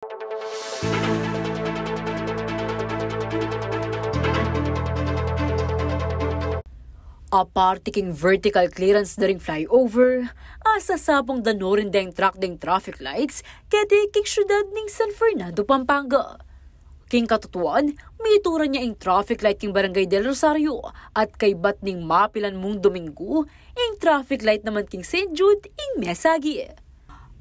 Aparte king vertical clearance na ring flyover, asa sabong danorin deng track deng traffic lights kaya king syudad ning San Fernando, Pampanga. King katutuan, may itura niya ing traffic light king Barangay del Rosario at kay bat ning mapilan mong Domingo, ing traffic light naman king St. Jude ing Mesagi.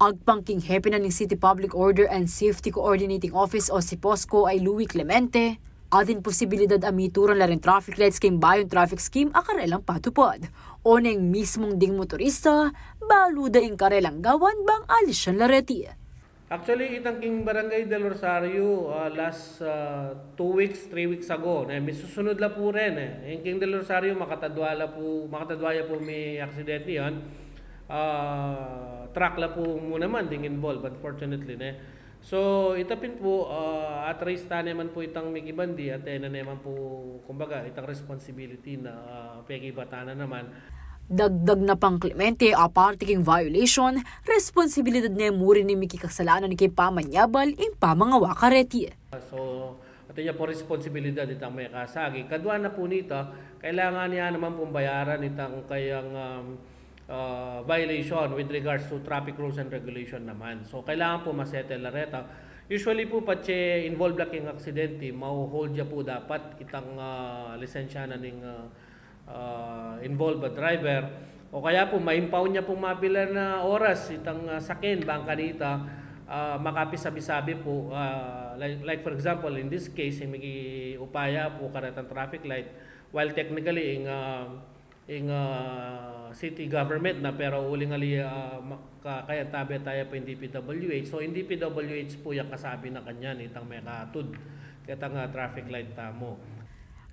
Agpang king hepe na ning City Public Order and Safety Coordinating Office o si POSCO ay Louie Clemente, atin posibilidad amituran la rin traffic lights kay bayon traffic scheme akarelang patupad. O neng mismong ding motorista, baluda ing karelang gawan bang alisyan lareti. Actually, itang king Barangay del Rosario last 2 weeks, 3 weeks ago, may susunod la po rin Yung king del Rosario, makatadwaya po may aksidente yan. Truck la po muna man ding involved, unfortunately. So, itapin po, at race naman po itang may gibandi at naman po, kumbaga, itang responsibility na pagibata na naman. Dagdag na pang Clemente, aparte king violation, responsibilidad na muri ni Miki kasalanan ni kay pamanyabal ing pamangawa kareti. So, ito niya po responsibilidad itang may kasagi. Kadwa na po nito, kailangan niya naman pong bayaran itang kayang violation with regards to traffic rules and regulation naman. So, kailangan po masettle la reta. Usually po, patse involved lang yung aksidente, mau-hold niya po dapat itang lisensya na ng involved driver. O kaya po, ma-impound niya po mapila na oras itang sakin, bangka nita, makapisabi-sabi po. Like for example, in this case, may upaya po karatang traffic light, while technically in city government na pero uling ali kaya tabi tayo po yung DPWH. So in DPWH po yung kasabi na kanya itang may katud katang traffic light tamo.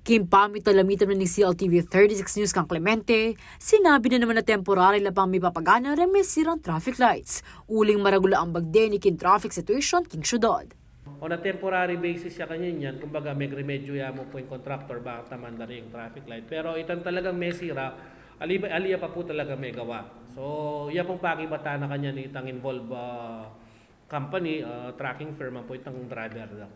Kimpamit talamitan na ni CLTV 36 News kang Clemente, sinabi na naman na temporary lang pang may papagana remesirang traffic lights. Uling maragula ang bagde ni kin traffic situation king syudad. On a temporary basis siya kanya yan, kumbaga may remedyo ya mo po yung contractor bakit naman na rin yung traffic light. Pero itang talagang may sira, aliya pa po talaga may gawa. So, yan pong pakibata na kanya ni itang involved company, tracking firm po itang driver lang.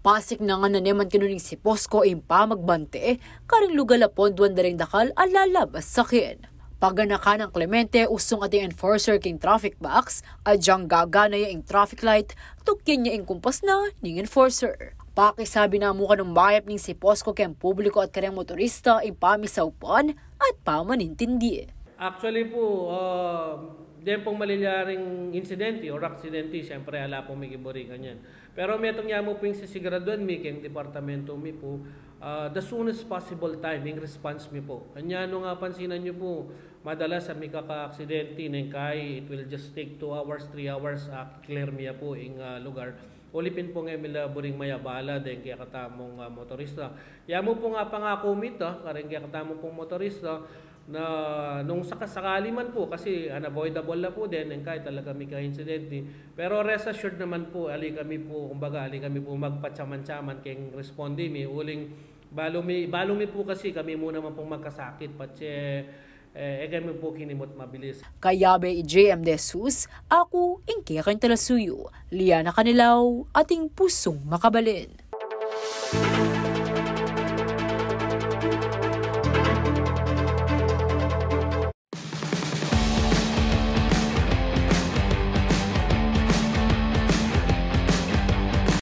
Pasik na nga na naman kinuning si POSCO impa magbante, karing lugal apon duwan da rin dakal alalabas sakin. Paganaka ng Clemente, usong ating enforcer king traffic box, adyang gagana yung traffic light, tukyan niya yung kumpas na ning enforcer. Pakisabi na mukha ng mayap ning si POSCO kayang publiko at kanyang motorista ipamisawpan at pamanintindi. Actually po, din pong malilyaring insidente or aksidente, siyempre ala pong may giboringan yan. Pero may itong yamo po yung sisiguraduan mi, kayong departamento mi po, the soonest possible time, yung response mi po. Kanya nga pansinan nyo po, madalas sa may kaka-aksidente, kay it will just take 2 hours, 3 hours, clear miya po yung lugar. Ulipin po nga mila buring mayabala din kaya katamong motorista. Yamo po nga pangako mita, karing kaya katamong pong motorista, na nung sakasakali man po kasi unavoidable na po din and kahit talaga may ka-incidente. Pero rest assured naman po, ali kami po magpatsaman-tsaman kayong respondi mi. Uling balo mi po kasi kami muna man pong magkasakit patse kami po kinimot mabilis. Kaya be JM Jesus, ako ingke kang talasuyo, Liana Kanilaw, ating pusong makabalin.